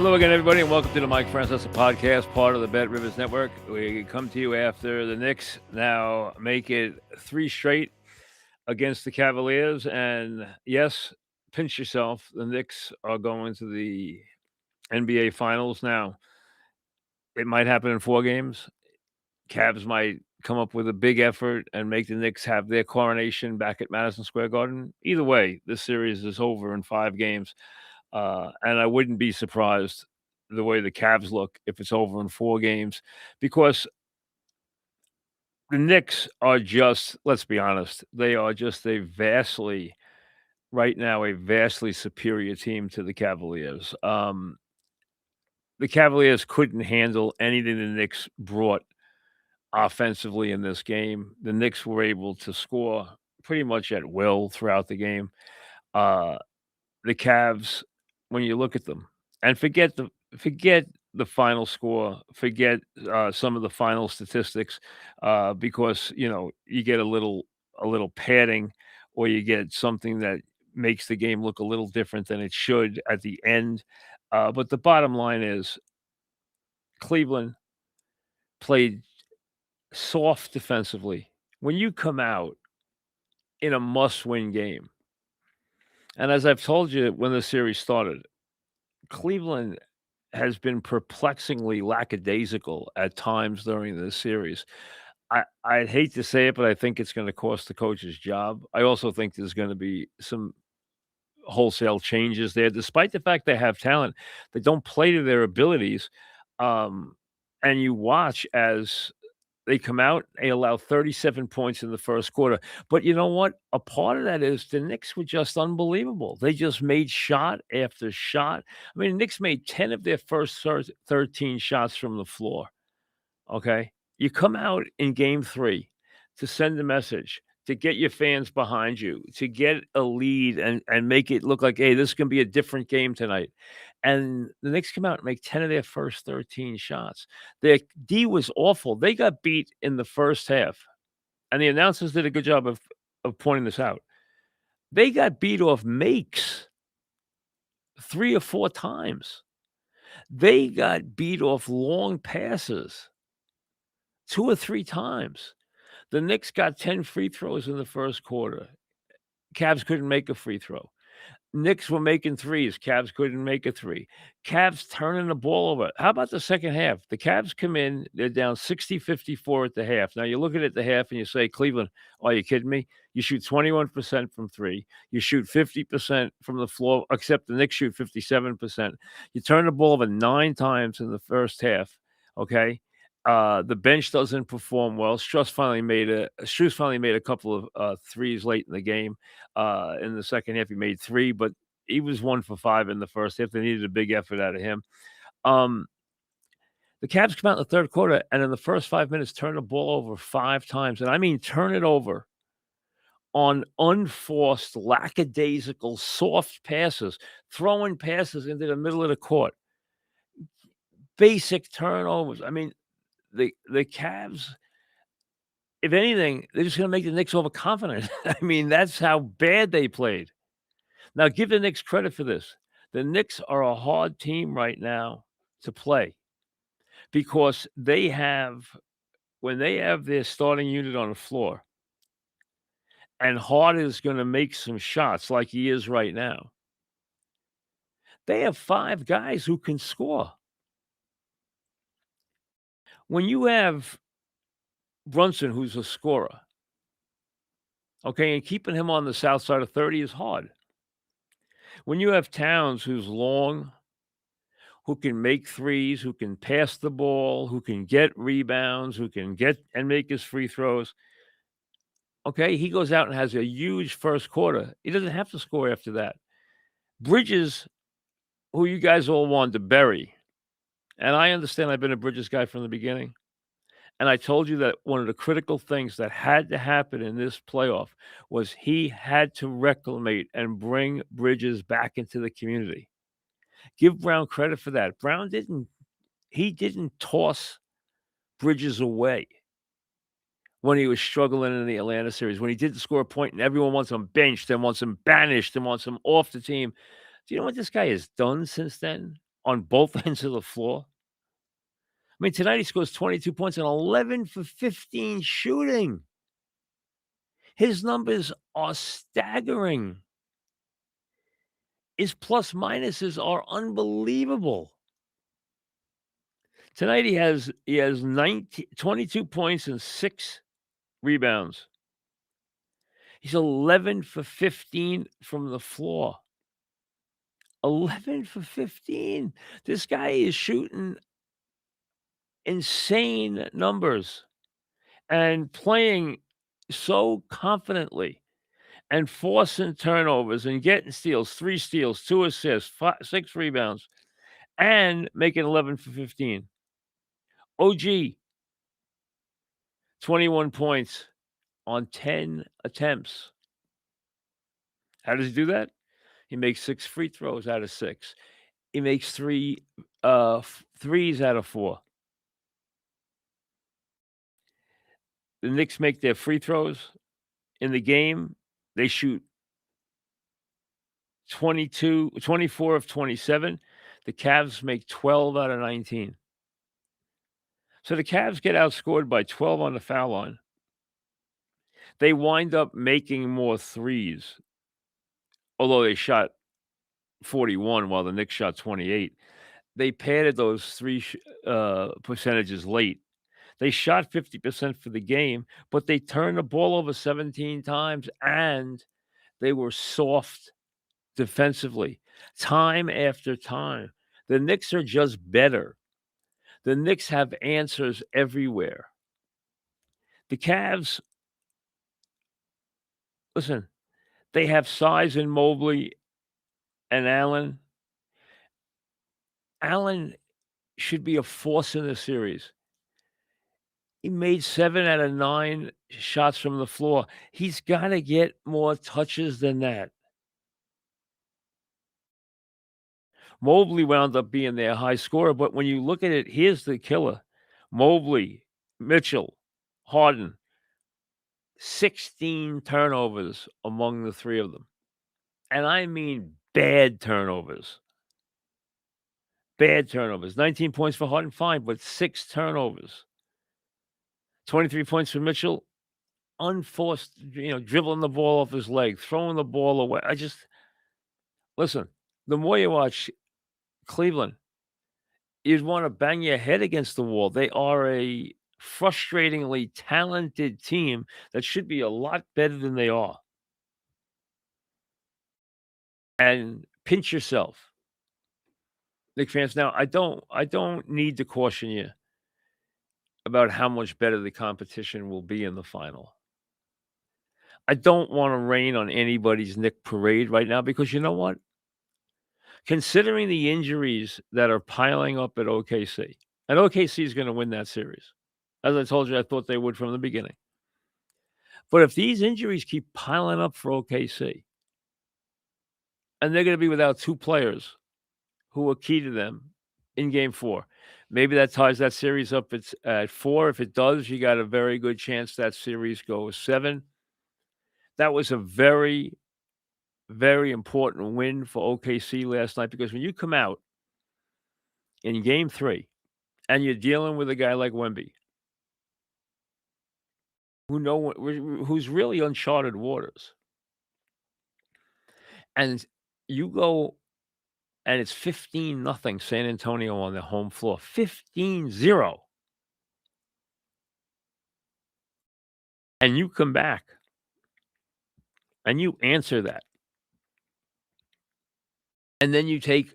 Hello again, everybody, and welcome to the Mike Francesa podcast, part of the Bet Rivers Network. We come to you after the Knicks now make it 3 straight against the Cavaliers. And yes, pinch yourself. The Knicks are going to the NBA Finals now. It might happen in 4 games. Cavs might come up with a big effort and make the Knicks have their coronation back at Madison Square Garden. Either way, this series is over in 5 games. And I wouldn't be surprised the way the Cavs look if it's over in 4 games, because the Knicks are just, let's be honest, they are just right now, a vastly superior team to the Cavaliers. The Cavaliers couldn't handle anything the Knicks brought offensively in this game. The Knicks were able to score pretty much at will throughout the game. Uh, the Cavs, when you look at them, and forget the final score, forget some of the final statistics, because you get a little padding, or you get something that makes the game look a little different than it should at the end. But the bottom line is Cleveland played soft defensively. When you come out in a must-win game, and as I've told you when the series started, Cleveland has been perplexingly lackadaisical at times during this series. I'd hate to say it, but I think it's gonna cost the coach his job. I also think there's gonna be some wholesale changes there, despite the fact they have talent. They don't play to their abilities, um, and you watch as they come out, they allow 37 points in the first quarter. But you know what? A part of that is the Knicks were just unbelievable. They just made shot after shot. I mean, the Knicks made 10 of their first 13 shots from the floor. Okay. You come out in game 3 to send a message, to get your fans behind you, to get a lead and make it look like, hey, this can be a different game tonight. And the Knicks come out and make 10 of their first 13 shots. Their D was awful. They got beat in the first half. And the announcers did a good job of pointing this out. They got beat off makes 3 or 4 times. They got beat off long passes 2 or 3 times. The Knicks got 10 free throws in the first quarter. Cavs couldn't make a free throw. Knicks were making threes. Cavs couldn't make a three. Cavs turning the ball over. How about the second half? The Cavs come in, they're down 60-54 at the half. Now you look at the half and you say, Cleveland, are you kidding me? You shoot 21% from 3. You shoot 50% from the floor, except the Knicks shoot 57%. You turn the ball over 9 times in the first half, okay? The bench doesn't perform well. Strus finally made a couple of threes late in the game. In the second half, he made 3, but he was 1 for 5 in the first half. They needed a big effort out of him. The Cavs come out in the third quarter, and in the first 5 minutes, turn the ball over 5 times. And I mean, turn it over on unforced, lackadaisical, soft passes, throwing passes into the middle of the court. Basic turnovers. I mean, the Cavs, if anything, they're just gonna make the Knicks overconfident. I mean, that's how bad they played. Now, give the Knicks credit for this. The Knicks are a hard team right now to play because when they have their starting unit on the floor, and Hart is gonna make some shots like he is right now, they have 5 guys who can score. When you have Brunson, who's a scorer, okay, and keeping him on the south side of 30 is hard. When you have Towns, who's long, who can make threes, who can pass the ball, who can get rebounds, who can get and make his free throws, okay, he goes out and has a huge first quarter. He doesn't have to score after that. Bridges, who you guys all wanted to bury, and I understand I've been a Bridges guy from the beginning. And I told you that one of the critical things that had to happen in this playoff was he had to reclimate and bring Bridges back into the community. Give Brown credit for that. Brown didn't toss Bridges away when he was struggling in the Atlanta series, when he didn't score a point and everyone wants him benched and wants him banished and wants him off the team. Do you know what this guy has done since then? on both ends of the floor. I mean, tonight he scores 22 points and 11 for 15 shooting. His numbers are staggering. His plus minuses are unbelievable. Tonight he has 22 points and 6 rebounds. He's 11 for 15 from the floor. 11 for 15. This guy is shooting insane numbers and playing so confidently and forcing turnovers and getting steals, 3 steals, 2 assists, 6 rebounds, and making 11 for 15. OG, 21 points on 10 attempts. How does he do that? He makes 6 free throws out of 6. He makes 3 threes out of 4. The Knicks make their free throws in the game. They shoot 24 of 27. The Cavs make 12 out of 19. So the Cavs get outscored by 12 on the foul line. They wind up making more threes, although they shot 41 while the Knicks shot 28. They padded those percentages late. They shot 50% for the game, but they turned the ball over 17 times, and they were soft defensively time after time. The Knicks are just better. The Knicks have answers everywhere. The Cavs, listen, they have size in Mobley and Allen. Allen should be a force in the series. He made 7 out of 9 shots from the floor. He's got to get more touches than that. Mobley wound up being their high scorer, but when you look at it, here's the killer. Mobley, Mitchell, Harden, 16 turnovers among the 3 of them. And I mean bad turnovers. Bad turnovers. 19 points for Harden, fine, but 6 turnovers. 23 points for Mitchell, unforced, dribbling the ball off his leg, throwing the ball away. Listen, the more you watch Cleveland, you'd want to bang your head against the wall. They are a frustratingly talented team that should be a lot better than they are. And pinch yourself, Knicks fans. Now, I don't need to caution you about how much better the competition will be in the final. I don't want to rain on anybody's Knick parade right now because you know what? Considering the injuries that are piling up at OKC, and OKC is going to win that series. As I told you, I thought they would from the beginning. But if these injuries keep piling up for OKC, and they're going to be without 2 players who are key to them in game 4, maybe that ties that series up at 4. If it does, you got a very good chance that series goes 7. That was a very, very important win for OKC last night because when you come out in game 3 and you're dealing with a guy like Wemby, who's really uncharted waters, and you go and it's 15-0 San Antonio on their home floor, 15-0, and you come back and you answer that, and then you take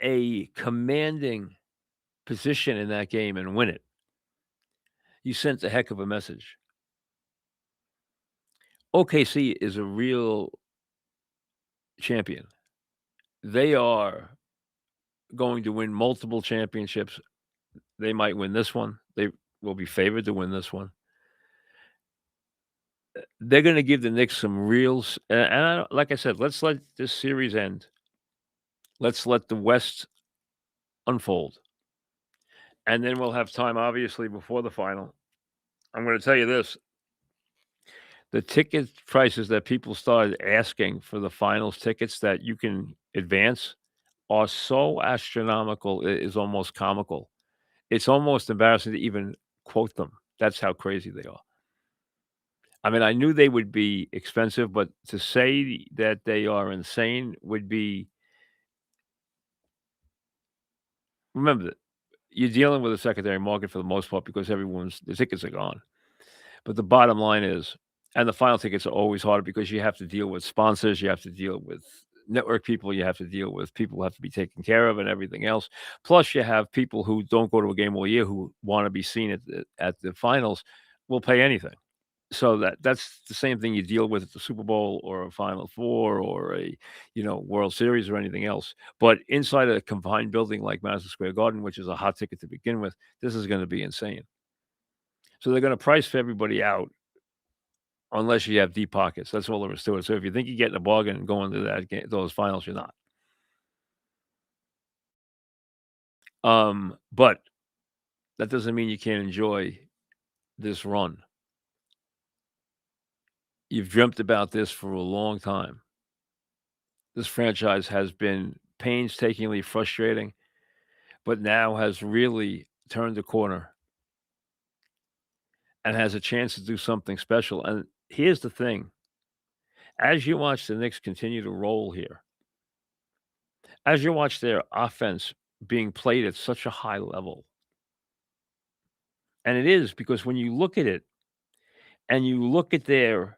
a commanding position in that game and win it. You sent a heck of a message. OKC is a real champion. They are going to win multiple championships. They might win this one. They will be favored to win this one. They're going to give the Knicks some reals. And like I said, let's let this series end. Let's let the West unfold. And then we'll have time, obviously, before the final. I'm going to tell you this. The ticket prices that people started asking for the finals tickets that you can advance are so astronomical, it is almost comical. It's almost embarrassing to even quote them. That's how crazy they are. I mean, I knew they would be expensive, but to say that they are insane would be, remember that you're dealing with a secondary market for the most part because everyone's the tickets are gone. But the bottom line is, and the final tickets are always harder because you have to deal with sponsors, you have to deal with network people, you have to deal with people who have to be taken care of and everything else. Plus, you have people who don't go to a game all year who want to be seen at the finals will pay anything. So that's the same thing you deal with at the Super Bowl or a Final Four or a, World Series or anything else. But inside a confined building like Madison Square Garden, which is a hot ticket to begin with, this is gonna be insane. So they're gonna price everybody out unless you have deep pockets. That's all there is to it. So if you think you're getting a bargain and going to those finals, you're not. But that doesn't mean you can't enjoy this run. You've dreamt about this for a long time. This franchise has been painstakingly frustrating, but now has really turned the corner and has a chance to do something special. And here's the thing, as you watch the Knicks continue to roll here, as you watch their offense being played at such a high level, and it is because when you look at it and you look at their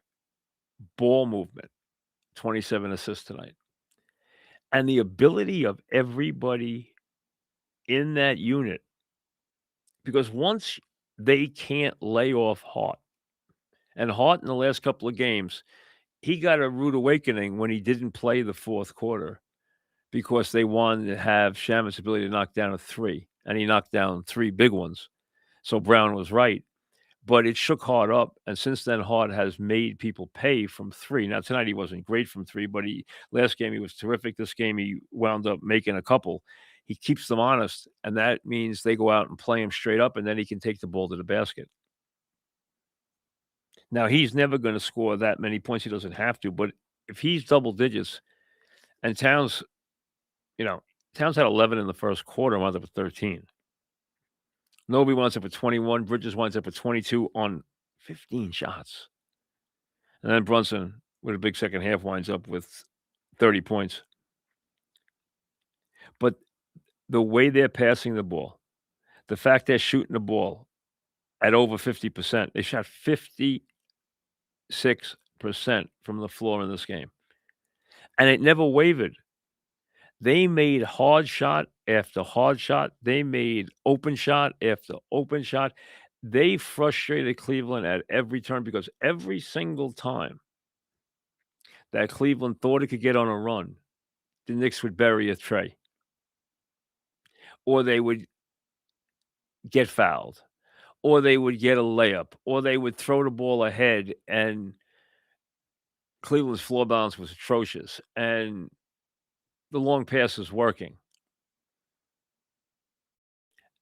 ball movement, 27 assists tonight, and the ability of everybody in that unit, because once they can't lay off Hart, and Hart in the last couple of games, he got a rude awakening when he didn't play the 4th quarter because they wanted to have Shamet's ability to knock down a 3, and he knocked down 3 big ones. So Brown was right, but it shook Hart up, and since then, Hart has made people pay from 3. Now, tonight he wasn't great from 3, but last game he was terrific. This game he wound up making a couple. He keeps them honest, and that means they go out and play him straight up, and then he can take the ball to the basket. Now, he's never gonna score that many points, he doesn't have to, but if he's double digits and you know, Towns had 11 in the 1st quarter, wound up with 13. Nobody winds up with 21, Bridges winds up with 22 on 15 shots. And then Brunson, with a big second half, winds up with 30 points. But the way they're passing the ball, the fact they're shooting the ball at over 50%, they shot 56% from the floor in this game, and it never wavered. They made hard shot after hard shot. They made open shot after open shot. They frustrated Cleveland at every turn because every single time that Cleveland thought it could get on a run, the Knicks would bury a tray or they would get fouled or they would get a layup or they would throw the ball ahead and Cleveland's floor balance was atrocious and the long pass was working.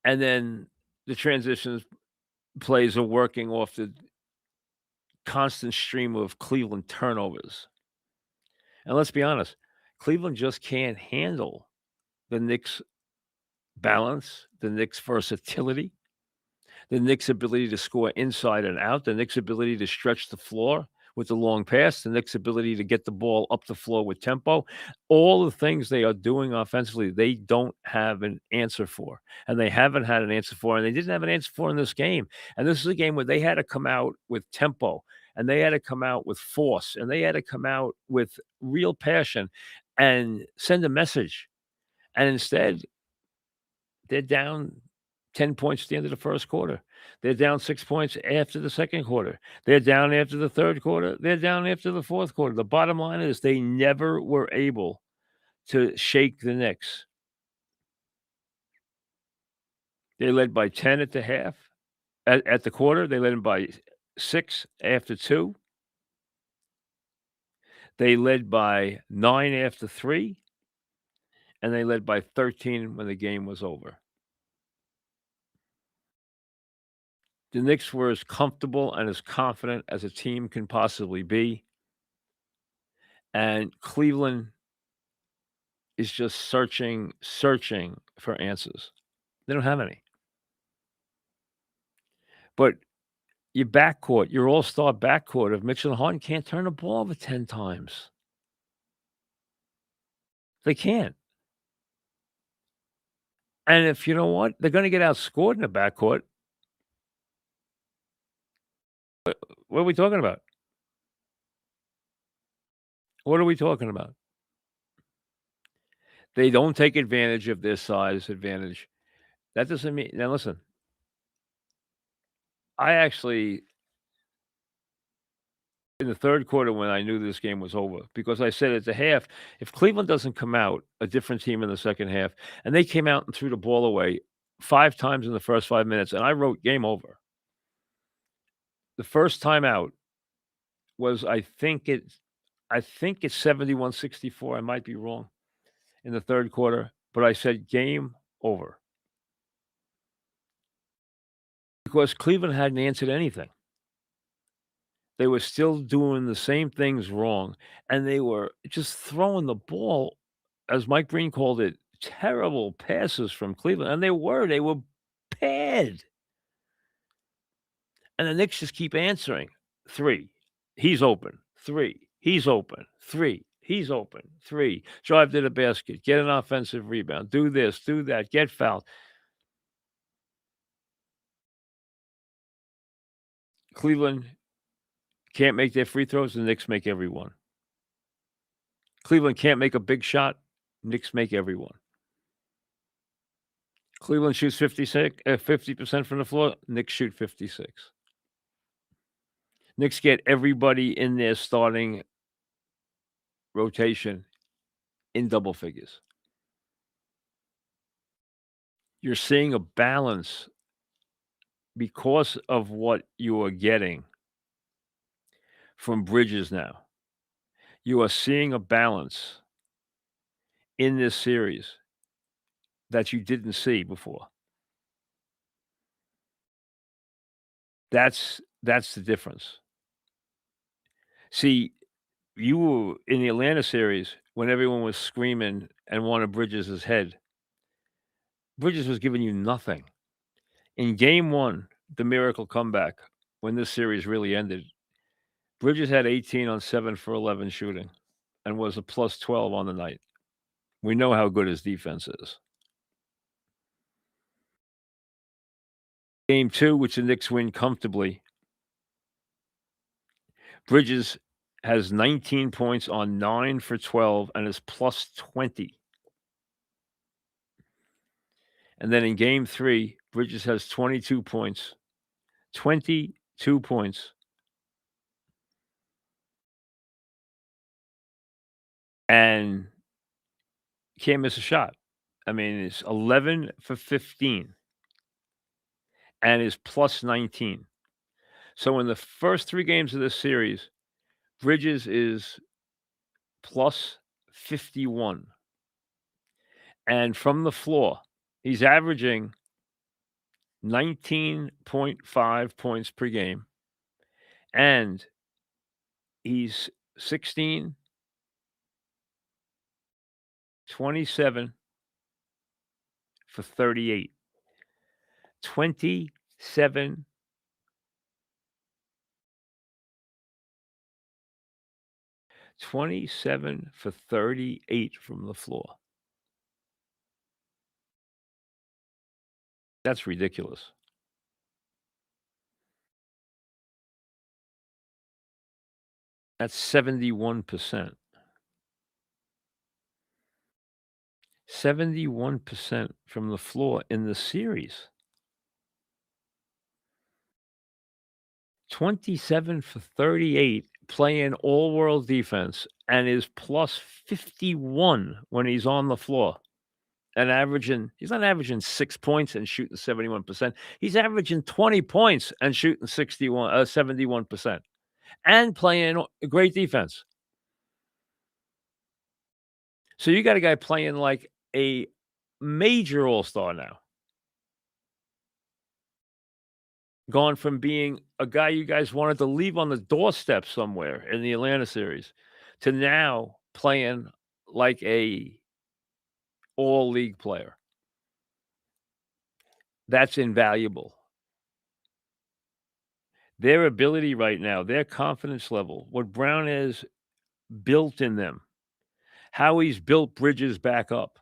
And then the transitions plays are working off the constant stream of Cleveland turnovers. And let's be honest, Cleveland just can't handle the Knicks' balance, the Knicks' versatility, the Knicks' ability to score inside and out, the Knicks' ability to stretch the floor with the long pass, the Knicks' ability to get the ball up the floor with tempo. All the things they are doing offensively, they don't have an answer for, and they haven't had an answer for, and they didn't have an answer for in this game. And this is a game where they had to come out with tempo, and they had to come out with force, and they had to come out with real passion and send a message. And instead, they're down 10 points at the end of the 1st quarter. They're down 6 points after the 2nd quarter. They're down after the 3rd quarter. They're down after the 4th quarter. The bottom line is they never were able to shake the Knicks. They led by 10 at the half. At the quarter, they led them by 6 after 2. They led by 9 after 3, and they led by 13 when the game was over. The Knicks were as comfortable and as confident as a team can possibly be, and Cleveland is just searching for answers. They don't have any. But your backcourt, your all-star backcourt of Mitchell and Harden can't turn the ball over 10 times. They can't. And if you know what? They're gonna get outscored in the backcourt. What are we talking about? What are we talking about? They don't take advantage of their size advantage. That doesn't mean now listen, I actually in the 3rd quarter when I knew this game was over, because I said at the half, if Cleveland doesn't come out a different team in the 2nd half, and they came out and threw the ball away 5 times in the first 5 minutes, and I wrote game over. The first time out was I think it's 71-64, I might be wrong, in the 3rd quarter, but I said game over because Cleveland hadn't answered anything. They were still doing the same things wrong, and they were just throwing the ball, as Mike Breen called it, terrible passes from Cleveland, and they were bad. And the Knicks just keep answering. 3, he's open. 3, he's open. 3, he's open. 3, drive to the basket, get an offensive rebound, do this, do that, get fouled. Cleveland can't make their free throws, the Knicks make every one. Cleveland can't make a big shot, Knicks make every one. Cleveland shoots 50% from the floor, Knicks shoot 56. Knicks get everybody in their starting rotation in double figures. You're seeing a balance because of what you are getting from Bridges now. You are seeing a balance in this series that you didn't see before. That's the difference. See, you were in the Atlanta series when everyone was screaming and wanted Bridges' head. Bridges was giving you nothing. In game 1, the miracle comeback, when this series really ended, Bridges had 18 on 7 for 11 shooting and was a plus 12 on the night. We know how good his defense is. Game 2, which the Knicks win comfortably, Bridges has 19 points on 9 for 12 and is plus 20. And then in game 3, Bridges has 22 points. 22 points. And can't miss a shot. I mean, it's 11 for 15 and is plus 19. So in the first 3 games of this series, Bridges is plus 51. And from the floor, he's averaging 19.5 points per game. And he's 16, 27 for 38. 27 27 for 38 from the floor. That's ridiculous. That's 71%. 71% from the floor in the series. 27 for 38 playing all-world defense and is plus 51 when he's on the floor. And he's not averaging 6 points and shooting 71%. He's averaging 20 points and shooting 71% and playing great defense. So you got a guy playing like a major all-star now. Gone from being a guy you guys wanted to leave on the doorstep somewhere in the Atlanta series to now playing like a all-league player. That's invaluable. Their ability right now, their confidence level, what Brown has built in them, how he's built Bridges back up,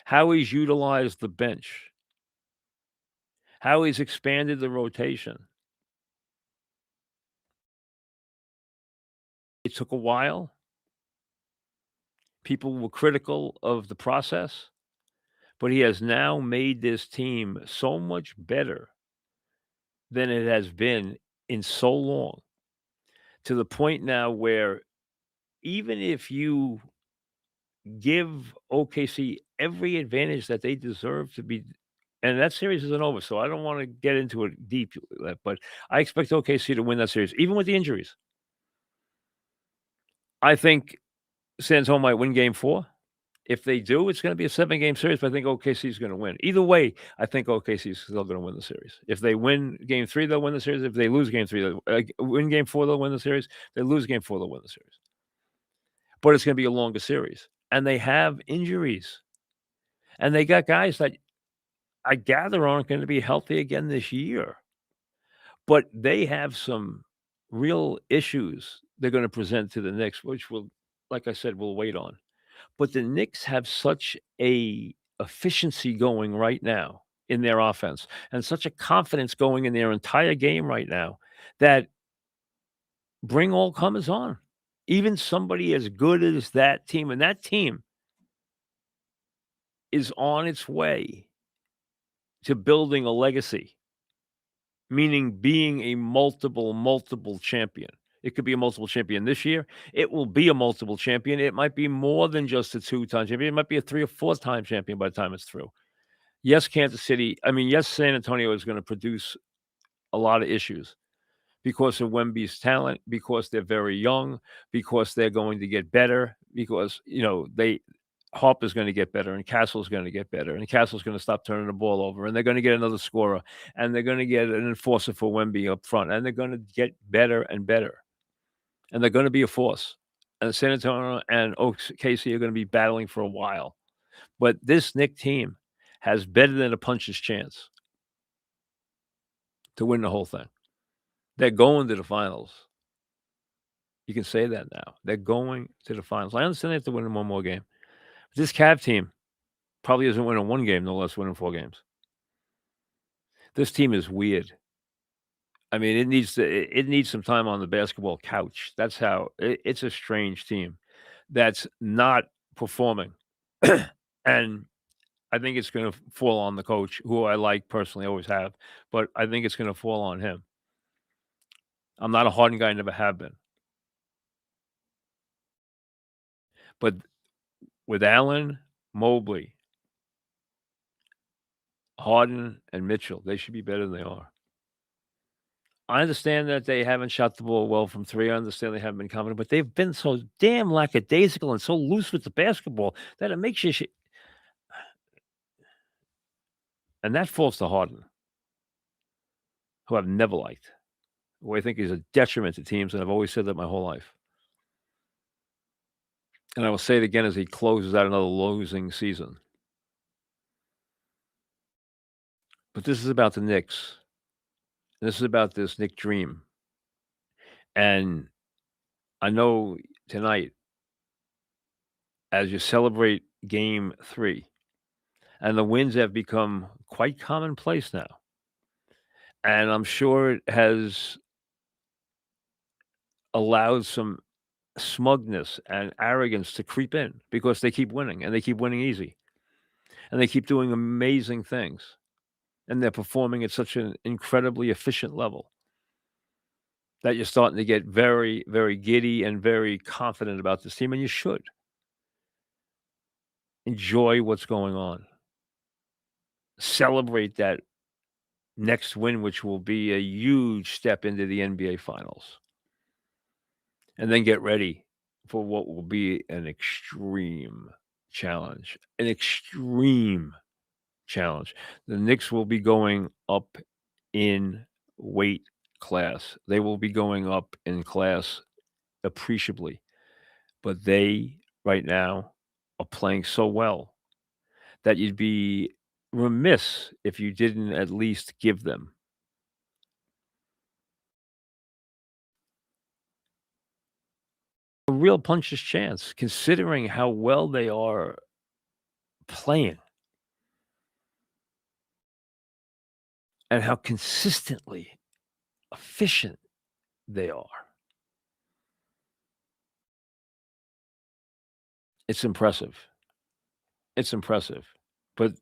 how he's utilized the bench, how he's expanded the rotation. It took a while. People were critical of the process, but he has now made this team so much better than it has been in so long, to the point now where even if you give OKC every advantage that they deserve to be, and that series isn't over, so I don't wanna get into it deep, but I expect OKC to win that series, even with the injuries. I think San Antonio might win game 4. If they do, it's gonna be a 7-game series, but I think OKC is gonna win. Either way, I think OKC is still gonna win the series. If they win game 3, they'll win the series. If they lose game 3, they'll win game 4, they'll win the series. If they lose game 4, they'll win the series. But it's gonna be a longer series, and they have injuries, and they got guys that I gather aren't gonna be healthy again this year, but they have some real issues they're gonna present to the Knicks, which will, like I said, we'll wait on. But the Knicks have such a efficiency going right now in their offense and such a confidence going in their entire game right now that bring all comers on. Even somebody as good as that team, and that team is on its way to building a legacy, meaning being a multiple champion. It could be a multiple champion this year. It will be a multiple champion. It might be more than just a two-time champion. It might be a 3 or 4-time champion by the time it's through. Yes, yes, San Antonio is gonna produce a lot of issues because of Wemby's talent, because they're very young, because they're going to get better, because, they Harper's gonna get better, and Castle's gonna get better, and Castle's gonna stop turning the ball over, and they're gonna get another scorer, and they're gonna get an enforcer for Wemby up front, and they're gonna get better and better, and they're gonna be a force. And San Antonio and OKC are gonna be battling for a while. But this Knick team has better than a puncher's chance to win the whole thing. They're going to the finals. You can say that now. They're going to the finals. I understand they have to win one more game. This Cav team probably isn't winning one game, no less winning 4 games. This team is weird. I mean, it needs some time on the basketball couch. That's how it's a strange team that's not performing. And I think it's gonna fall on the coach, who I like personally, always have, but I think it's gonna fall on him. I'm not a Harden guy, never have been. But with Allen, Mobley, Harden, and Mitchell, they should be better than they are. I understand that they haven't shot the ball well from 3. I understand they haven't been confident, but they've been so damn lackadaisical and so loose with the basketball that it makes you and that falls to Harden, who I've never liked, who I think is a detriment to teams, and I've always said that my whole life. And I will say it again as he closes out another losing season. But this is about the Knicks. This is about this Knick dream. And I know tonight, as you celebrate game 3, and the wins have become quite commonplace now. And I'm sure it has allowed some smugness and arrogance to creep in because they keep winning and they keep winning easy and they keep doing amazing things and they're performing at such an incredibly efficient level that you're starting to get very, very giddy and very confident about this team. And you should enjoy what's going on. Celebrate that next win, which will be a huge step into the NBA Finals. And then get ready for what will be an extreme challenge. An extreme challenge. The Knicks will be going up in weight class. They will be going up in class appreciably. But they, right now, are playing so well that you'd be remiss if you didn't at least give them a real puncher's chance, considering how well they are playing and how consistently efficient they are. It's impressive. It's impressive. But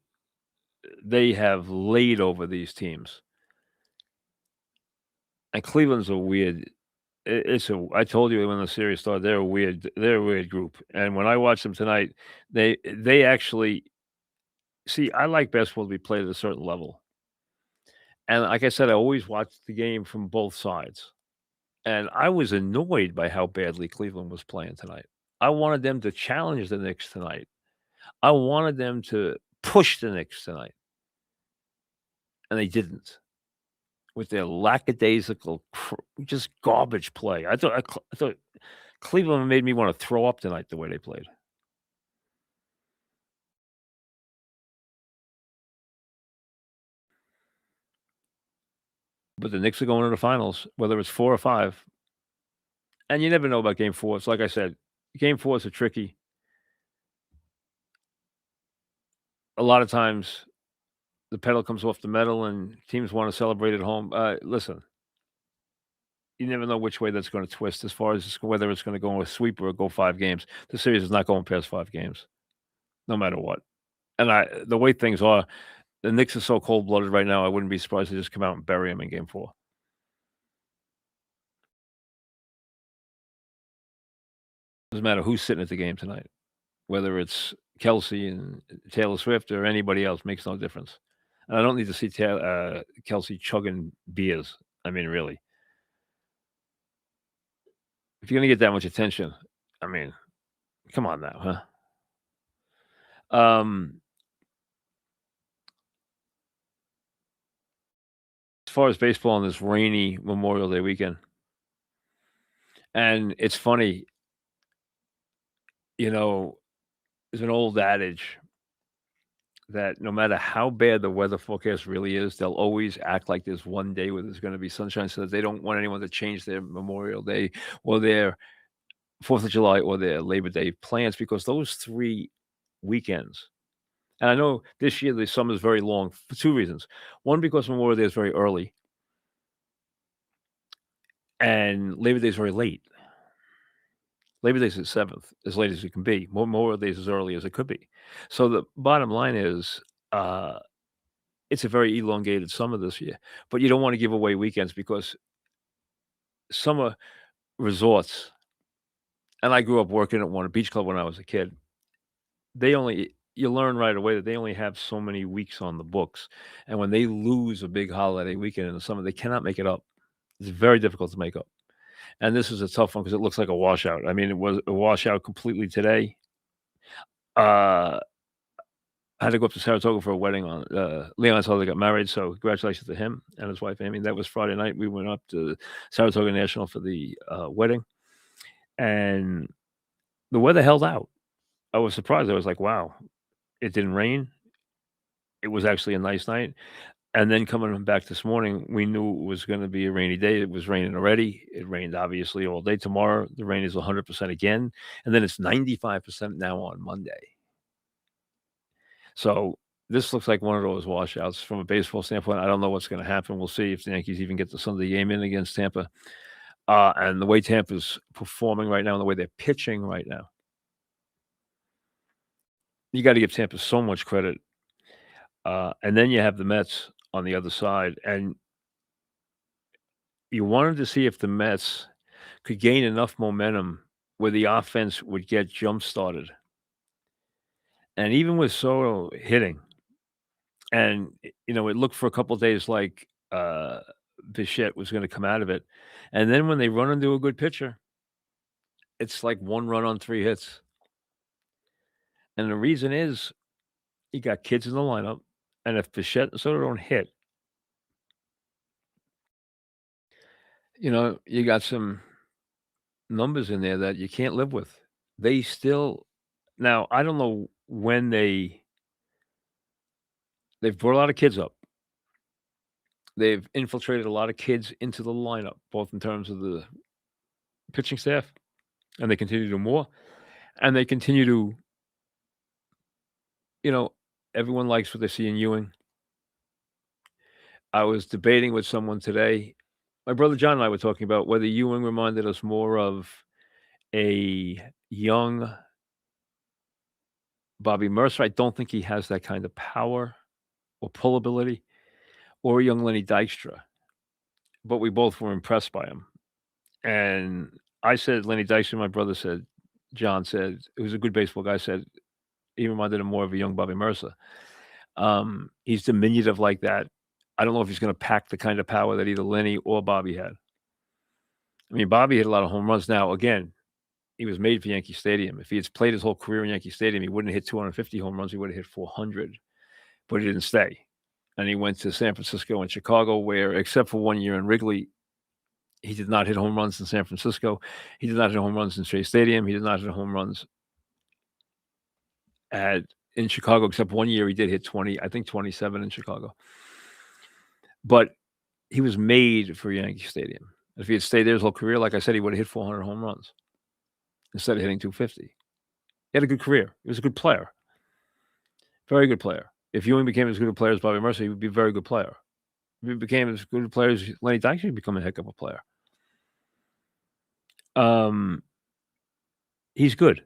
they have laid over these teams. And Cleveland's a weird it's a I told you when the series started, they're a weird group. And when I watched them tonight, they actually see, I like basketball to be played at a certain level. And like I said, I always watch the game from both sides. And I was annoyed by how badly Cleveland was playing tonight. I wanted them to challenge the Knicks tonight. I wanted them to push the Knicks tonight, and they didn't with their lackadaisical, just garbage play. I thought Cleveland made me want to throw up tonight the way they played. But the Knicks are going to the finals, whether it's 4 or 5, and you never know about game 4. It's like I said, game 4s are tricky. A lot of times, the pedal comes off the metal and teams wanna celebrate at home. Listen, you never know which way that's gonna twist as far as whether it's gonna go a sweep or go 5 games. The series is not going past 5 games, no matter what. And the way things are, the Knicks are so cold-blooded right now, I wouldn't be surprised to just come out and bury them in game 4. Doesn't matter who's sitting at the game tonight, whether it's Kelsey and Taylor Swift or anybody else, makes no difference. And I don't need to see Kelsey chugging beers. I mean, really. If you're gonna get that much attention, I mean, come on now, huh? Um, as far as baseball on this rainy Memorial Day weekend, and it's funny, you know, there's an old adage that no matter how bad the weather forecast really is, they'll always act like there's one day where there's gonna be sunshine so that they don't want anyone to change their Memorial Day or their 4th of July or their Labor Day plans because those 3 weekends, and I know this year the summer is very long for 2 reasons. One, because Memorial Day is very early, and Labor Day is very late. Labor Day's the 7th, as late as it can be. Memorial Day is as early as it could be. So the bottom line is, uh, it's a very elongated summer this year, but you don't wanna give away weekends because summer resorts, and I grew up working at one, a beach club when I was a kid. They only You learn right away that they only have so many weeks on the books, and when they lose a big holiday weekend in the summer, they cannot make it up. It's very difficult to make up. And this is a tough one because it looks like a washout. I mean, it was a washout completely today. I had to go up to Saratoga for a wedding on Leon's brother got married, so congratulations to him and his wife, Amy. That was Friday night. We went up to Saratoga National for the, wedding, and the weather held out. I was surprised. I was like, "Wow." It didn't rain. It was actually a nice night. And then coming back this morning, we knew it was gonna be a rainy day. It was raining already. It rained obviously all day. Tomorrow, the rain is 100% again, and then it's 95% now on Monday. So, this looks like one of those washouts from a baseball standpoint. I don't know what's gonna happen. We'll see if the Yankees even get the Sunday game in against Tampa. And the way Tampa's performing right now and the way they're pitching right now, you gotta give Tampa so much credit. And then you have the Mets on the other side, and you wanted to see if the Mets could gain enough momentum where the offense would get jump started. And even with Soto hitting, and it looked for a couple of days like Bichette was going to come out of it. And then when they run into a good pitcher, it's like 1 run on 3 hits. And the reason is you got kids in the lineup. And if Bichette and Soto don't hit, you got some numbers in there that you can't live with. They still Now, I don't know when they They've brought a lot of kids up. They've infiltrated a lot of kids into the lineup, both in terms of the pitching staff, and they continue to do more, and they continue to, you know, everyone likes what they see in Ewing. I was debating with someone today. My brother John and I were talking about whether Ewing reminded us more of a young Bobby Mercer. I don't think he has that kind of power or pull ability, or a young Lenny Dykstra, but we both were impressed by him. And I said Lenny Dykstra, my brother said, John said, who's a good baseball guy, said he reminded him more of a young Bobby Mercer. He's diminutive like that. I don't know if he's going to pack the kind of power that either Lenny or Bobby had. I mean, Bobby hit a lot of home runs. Now, again, he was made for Yankee Stadium. If he had played his whole career in Yankee Stadium, he wouldn't have hit 250 home runs. He would have hit 400, but he didn't stay. And he went to San Francisco and Chicago, where, except for 1 year in Wrigley, he did not hit home runs in San Francisco. He did not hit home runs in Shea Stadium. He did not hit home runs in Chicago, except 1 year he did hit 20, I think 27 in Chicago. But he was made for Yankee Stadium. If he had stayed there his whole career, like I said, he would have hit 400 home runs instead of hitting 250. He had a good career. He was a good player. Very good player. If Ewing became as good a player as Bobby Mercer, he would be a very good player. If he became as good a player as Lenny Dykstra, he'd become a heck of a player. He's good.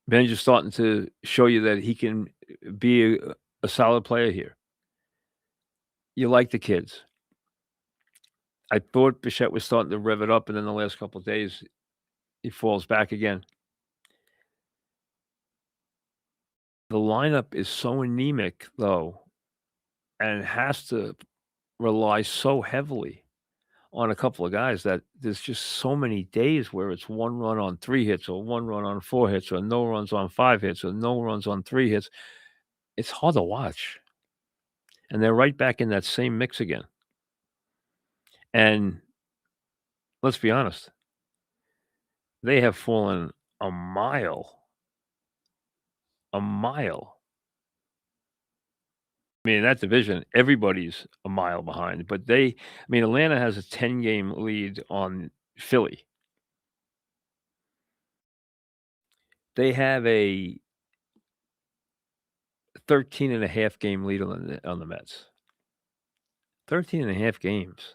Ben's just starting to show you that he can be a solid player here. You like the kids. I thought Bichette was starting to rev it up, and then the last couple of days, he falls back again. The lineup is so anemic, though, and has to rely so heavily on a couple of guys that there's just so many days where it's 1 run on 3 hits, or 1 run on 4 hits, or no runs on 5 hits, or no runs on 3 hits. It's hard to watch. And they're right back in that same mix again. And let's be honest, they have fallen a mile. A mile. I mean, in that division, everybody's a mile behind, but Atlanta has a 10-game lead on Philly. They have a 13.5 game lead on the Mets. 13.5 games.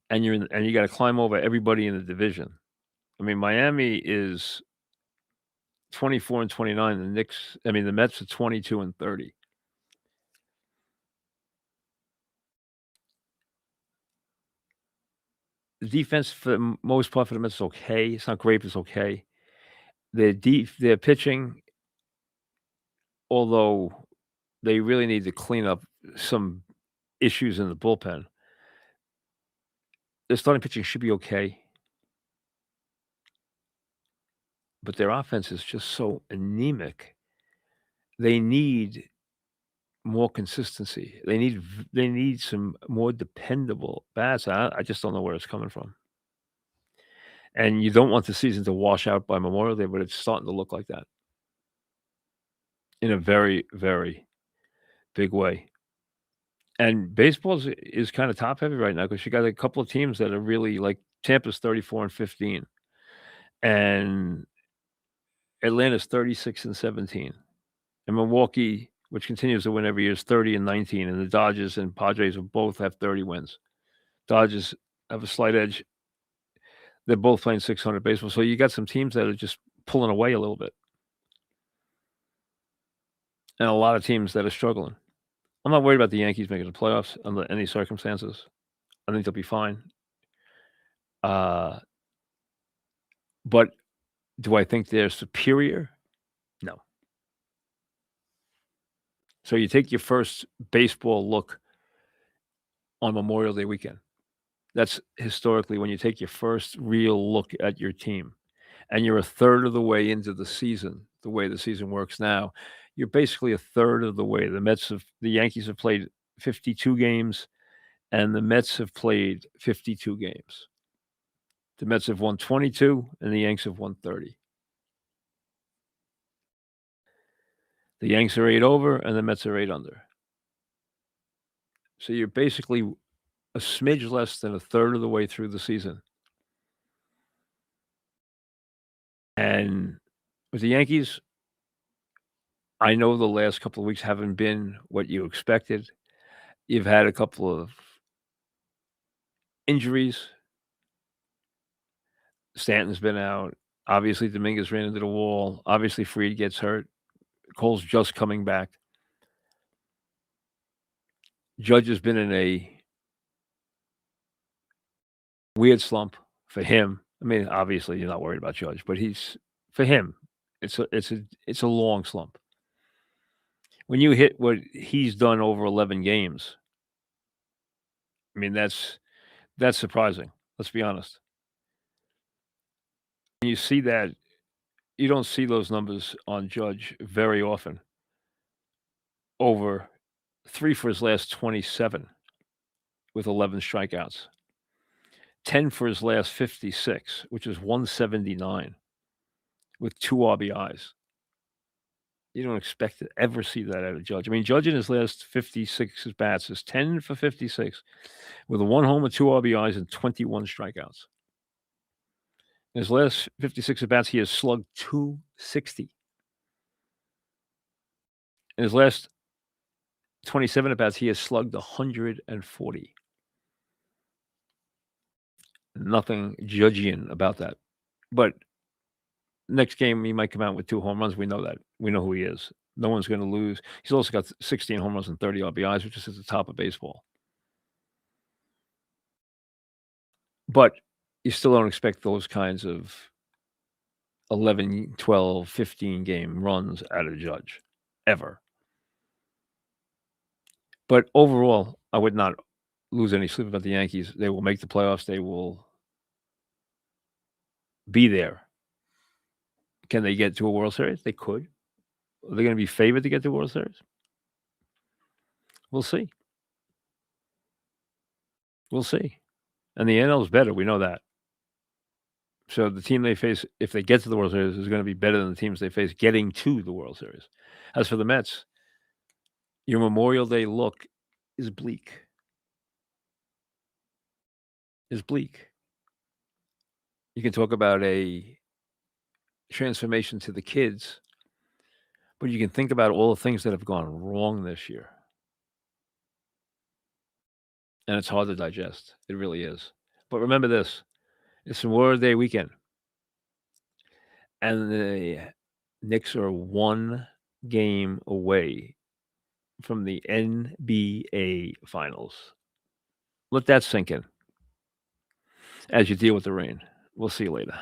And you got to climb over everybody in the division. I mean, Miami is 24 and 29. The Mets are 22 and 30. The defense, for the most part, for the Mets is okay. It's not great, but it's okay. Their pitching, although they really need to clean up some issues in the bullpen, their starting pitching should be okay. But their offense is just so anemic. They need more consistency. They need some more dependable bats. I just don't know where it's coming from. And you don't want the season to wash out by Memorial Day, but it's starting to look like that in a very, very big way. And baseball is kind of top heavy right now because you got a couple of teams that are really, like, Tampa's 34 and 15, and Atlanta's 36 and 17, and Milwaukee, which continues to win every year, is 30 and 19, and the Dodgers and Padres both have 30 wins. Dodgers have a slight edge. They're both playing 600 baseball, so you got some teams that are just pulling away a little bit, and a lot of teams that are struggling. I'm not worried about the Yankees making the playoffs under any circumstances. I think they'll be fine. But do I think they're superior? No. So you take your first baseball look on Memorial Day weekend. That's historically when you take your first real look at your team, and you're a third of the way into the season, the way the season works now. You're basically a third of the way. The Yankees have played 52 games, and the Mets have played 52 games. The Mets have won 22, and the Yanks have won 30. The Yanks are 8 over, and the Mets are 8 under. So you're basically a smidge less than a third of the way through the season. And with the Yankees, I know the last couple of weeks haven't been what you expected. You've had a couple of injuries. Stanton's been out. Obviously, Dominguez ran into the wall. Obviously, Fried gets hurt. Cole's just coming back. Judge has been in a weird slump for him. I mean, obviously, you're not worried about Judge, but for him, it's a long slump. When you hit what he's done over 11 games, I mean, that's surprising. Let's be honest. When you see that, you don't see those numbers on Judge very often. Over 3 for his last 27 with 11 strikeouts. 10 for his last 56, which is 179 with 2 RBIs. You don't expect to ever see that out of Judge. I mean, Judge in his last 56 bats is 10 for 56 with a 1 homer, 2 RBIs, and 21 strikeouts. In his last 56 at bats, he has slugged 260. In his last 27 at bats, he has slugged 140. Nothing Judgian about that. But next game, he might come out with 2 home runs. We know that. We know who he is. No one's going to lose. He's also got 16 home runs and 30 RBIs, which is at the top of baseball. But you still don't expect those kinds of 11, 12, 15 game runs out of Judge, ever. But overall, I would not lose any sleep about the Yankees. They will make the playoffs. They will be there. Can they get to a World Series? They could. Are they going to be favored to get to a World Series? We'll see. We'll see. And the NL is better. We know that. So the team they face, if they get to the World Series, is going to be better than the teams they face getting to the World Series. As for the Mets, your Memorial Day look is bleak. Is bleak. You can talk about a transformation to the kids, but you can think about all the things that have gone wrong this year. And it's hard to digest. It really is. But remember this, it's Memorial Day weekend. And the Knicks are 1 game away from the NBA Finals. Let that sink in as you deal with the rain. We'll see you later.